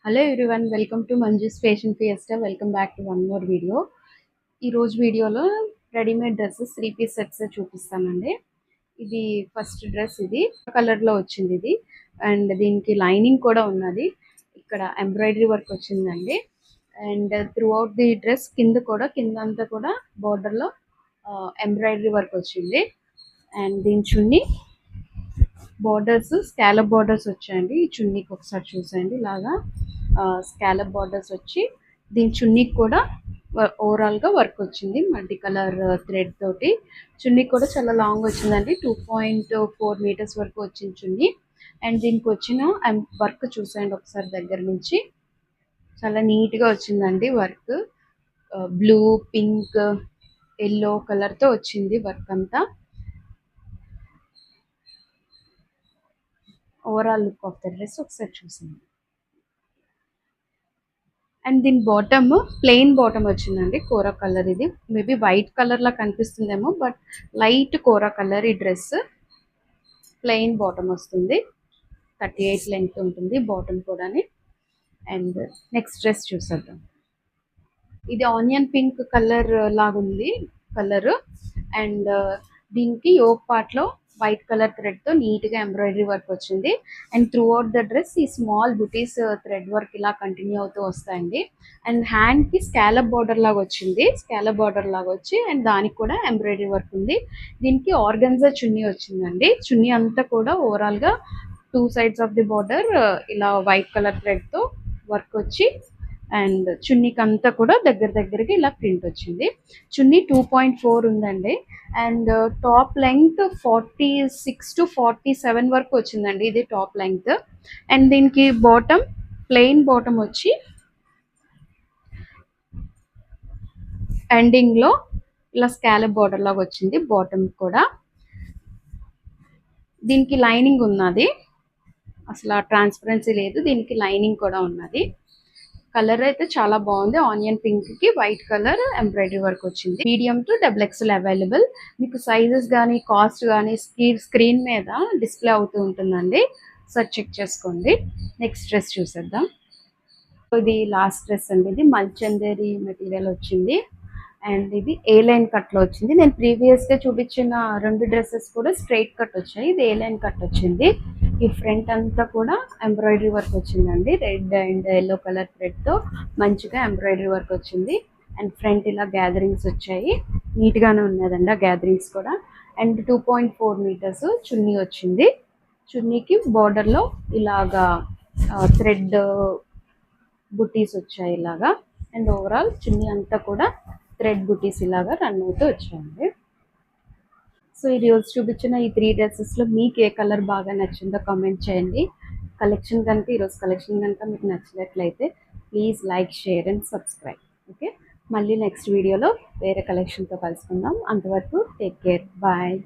Hello everyone, welcome to Manju's fashion Fiesta. Welcome back to one more video. ఈరోజు వీడియోలో readymade dresses 3 piece sets చూపిస్తానండి. ఇది first dress. ఇది కలర్లో వచ్చింది ఇది. అండ్ దీనికి లైనింగ్ కూడా ఉన్నది. ఇక్కడ ఎంబ్రాయిడరీ వర్క్ వచ్చిందండి. And through out the dress కిందంతా కూడా బార్డర్లో ఎంబ్రాయిడరీ వర్క్ వచ్చింది. అండ్ దీని చున్నీ బార్డర్స్ స్కాలప్ బార్డర్స్ వచ్చాయండి. ఈ చున్నీకి ఒకసారి చూసేయండి. ఇలాగా స్కాలప్ బార్డర్స్ వచ్చి దీని చున్నీకి కూడా ఓవరాల్గా వర్క్ వచ్చింది. మల్టీ కలర్ థ్రెడ్ తోటి చున్నీకి కూడా చాలా లాంగ్ వచ్చిందండి. 2.4 మీటర్స్ వరకు వచ్చింది చున్నీ. అండ్ దీనికి వచ్చిన వర్క్ చూసేయండి ఒకసారి దగ్గర నుంచి. చాలా నీట్గా వచ్చిందండి వర్క్. బ్లూ, పింక్, ఎల్లో కలర్తో వచ్చింది వర్క్ అంతా. Overall look of the dress ఒకసారి చూసాను. అండ్ దీని బాటమ్ ప్లెయిన్ బాటమ్ వచ్చిందండి. కోరా కలర్. ఇది మేబీ వైట్ కలర్ లా కనిపిస్తుందేమో, బట్ లైట్ కోరా కలర్. ఈ డ్రెస్ ప్లెయిన్ బాటమ్ వస్తుంది. 38 లెంగ్త్ ఉంటుంది బాటమ్ కూడా. అండ్ నెక్స్ట్ డ్రెస్ చూసేద్దాం. ఇది ఆనియన్ పింక్ కలర్ లాగుంది కలర్. అండ్ దీనికి యోక్ పార్ట్ లో వైట్ కలర్ థ్రెడ్ తో నీట్ గా ఎంబ్రాయిడరీ వర్క్ వచ్చింది. And through out the dress ఈ స్మాల్ బుటీస్ థ్రెడ్ వర్క్ ఇలా కంటిన్యూ అవుతూ వస్తాయండి. అండ్ హ్యాండ్ కి స్కాలప్ బార్డర్ లాగా వచ్చింది. స్కాలప్ బార్డర్ లాగా వచ్చి అండ్ దానికి కూడా ఎంబ్రాయిడరీ వర్క్ ఉంది. దీనికి ఆర్గన్జా చున్నీ వచ్చిందండి. చున్నీ అంతా కూడా ఓవరాల్ గా 2 sides ఆఫ్ ది బార్డర్ ఇలా వైట్ కలర్ థ్రెడ్ తో వర్క్ వచ్చి అండ్ చున్నీకి అంతా కూడా దగ్గరకి ఇలా ప్రింట్ వచ్చింది. చున్నీ 2.4 ఉందండి. అండ్ టాప్ లెంగ్త్ 46 to 47 వరకు వచ్చిందండి. ఇది టాప్ లెంగ్త్. అండ్ దీనికి బాటమ్ ప్లెయిన్ బాటమ్ వచ్చి ఎండింగ్ లో ఇలా స్కాలప్ బార్డర్ లాగా వచ్చింది బాటమ్ కూడా. దీనికి లైనింగ్ ఉన్నది. అసలు ట్రాన్స్పరెన్సీ లేదు. దీనికి లైనింగ్ కూడా ఉన్నది. కలర్ అయితే చాలా బాగుంది. ఆనియన్ పింక్ కి వైట్ కలర్ ఎంబ్రాయిడరీ వర్క్ వచ్చింది. Medium to XXL available. మీకు సైజెస్ కానీ కాస్ట్ కానీ స్క్రీన్ మీద డిస్ప్లే అవుతూ ఉంటుందండి. సో చెక్ చేసుకోండి. నెక్స్ట్ డ్రెస్ చూసేద్దాం. ఇది లాస్ట్ డ్రెస్ అండి. ఇది మల్చందేరి మెటీరియల్ వచ్చింది. అండ్ ఇది ఏ లైన్ కట్ లో వచ్చింది. నేను ప్రీవియస్ గా చూపించిన 2 డ్రెస్సెస్ కూడా స్ట్రైట్ కట్ వచ్చాయి. ఇది ఏ లైన్ కట్ వచ్చింది. ఈ ఫ్రంట్ అంతా కూడా ఎంబ్రాయిడరీ వర్క్ వచ్చిందండి. Red and yellow colour thread తో మంచిగా ఎంబ్రాయిడరీ వర్క్ వచ్చింది. అండ్ ఫ్రంట్ ఇలా గ్యాదరింగ్స్ వచ్చాయి. నీట్ గానే ఉన్నదండి ఆ గ్యాదరింగ్స్ కూడా. అండ్ 2.4 మీటర్స్ చున్నీ వచ్చింది. చున్నీకి బార్డర్ లో ఇలాగా థ్రెడ్ బుటీస్ వచ్చాయి ఇలాగా. అండ్ ఓవరాల్ చున్నీ అంతా కూడా థ్రెడ్ బుటీస్ ఇలాగా రన్ అవుతూ వచ్చాయండి. సో ఈ రోజు చూపించిన ఈ 3 డ్రెస్సెస్లో మీకు ఏ కలర్ బాగా నచ్చిందో కామెంట్ చేయండి. ఈరోజు కలెక్షన్ కనుక మీకు నచ్చినట్లయితే please like, share and subscribe. Okay, మళ్ళీ నెక్స్ట్ వీడియోలో వేరే కలెక్షన్తో కలుసుకుందాం. అంతవరకు టేక్ కేర్. బాయ్.